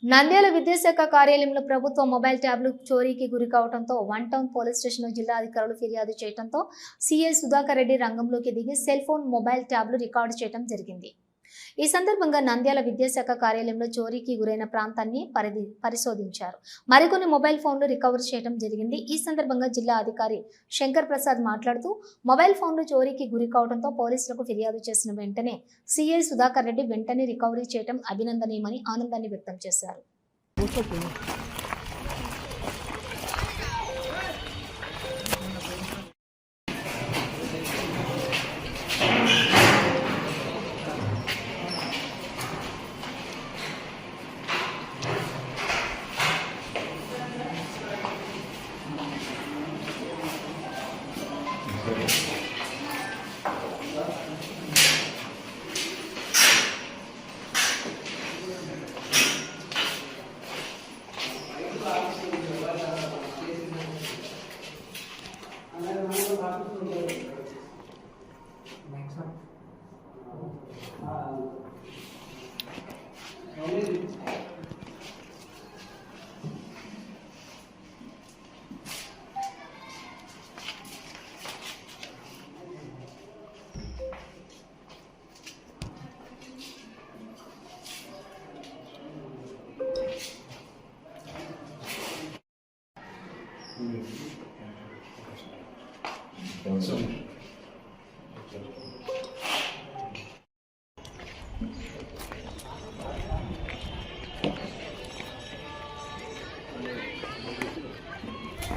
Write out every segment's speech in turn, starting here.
నంద్యాల విద్యాశాఖ కార్యాలయంలో ప్రభుత్వ మొబైల్ ట్యాబ్లు చోరీకి గురి కావడంతో వన్ టౌన్ పోలీస్ స్టేషన్ జిల్లా అధికారులు ఫిర్యాదు చేయడంతో సీఐ సుధాకర్ రెడ్డి రంగంలోకి దిగి సెల్ ఫోన్ మొబైల్ ట్యాబ్లు రికార్డు చేయడం జరిగింది. ఈ సందర్భంగా నంద్యాల విద్యాశాఖ కార్యాలయంలో చోరీకి గురైన ప్రాంతాన్ని పరిశోధించారు. మరికొన్ని మొబైల్ ఫోన్లు రికవర్ చేయడం జరిగింది. ఈ సందర్భంగా జిల్లా అధికారి శంకర్ ప్రసాద్ మాట్లాడుతూ మొబైల్ ఫోన్లు చోరీకి గురి కావడంతో పోలీసులకు ఫిర్యాదు చేసిన వెంటనే సీఐ సుధాకర్ రెడ్డి వెంటనే రికవరీ చేయడం అభినందనీయమని ఆనందాన్ని వ్యక్తం చేశారు.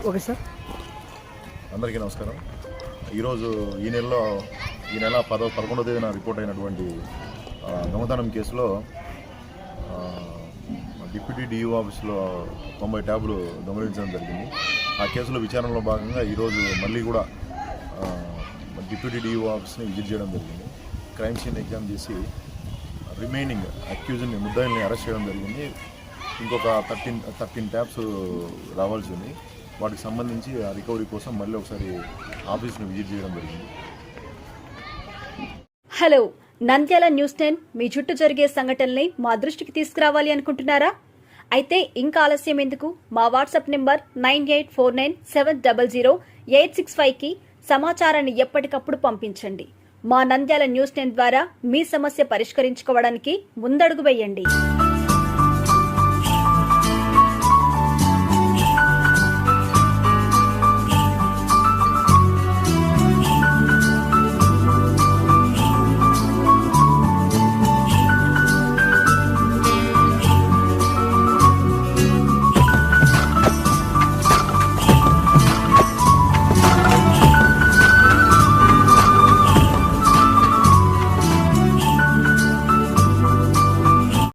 ఓకే సార్, అందరికీ నమస్కారం. ఈరోజు ఈ నెల 11వ తేదీన రిపోర్ట్ అయినటువంటి దొంగతనం కేసులో డిప్యూటీ డిఓ ఆఫీస్లో 90 ట్యాబులు దొంగలించడం జరిగింది. ఆ కేసులో విచారణలో భాగంగా ఈరోజు మళ్ళీ కూడా డిప్యూటీ డిఓ ఆఫీస్ని విజిట్ చేయడం జరిగింది. క్రైమ్ సీన్ ఎగ్జామ్ చేసి రిమైనింగ్ అక్యూజ్ని ముద్దాయిల్ని అరెస్ట్ చేయడం జరిగింది. ఇంకొక 13 ట్యాబ్స్ రావాల్సి ఉంది. వాటికి సంబంధించి ఆ రికవరీ కోసం మళ్ళీ ఒకసారి ఆఫీస్ని విజిట్ చేయడం జరిగింది. హలో, నంద్యాల న్యూస్ 10 మీ చుట్టూ జరిగే సంఘటనల్ని మా దృష్టికి తీసుకురావాలి అనుకుంటున్నారా? అయితే ఇంకా ఆలస్యం ఎందుకు? మా వాట్సాప్ నెంబర్ 9849700865కి సమాచారాన్ని ఎప్పటికప్పుడు పంపించండి. మా నంద్యాల న్యూస్ 10 ద్వారా మీ సమస్య పరిష్కరించుకోవడానికి ముందడుగు వేయండి.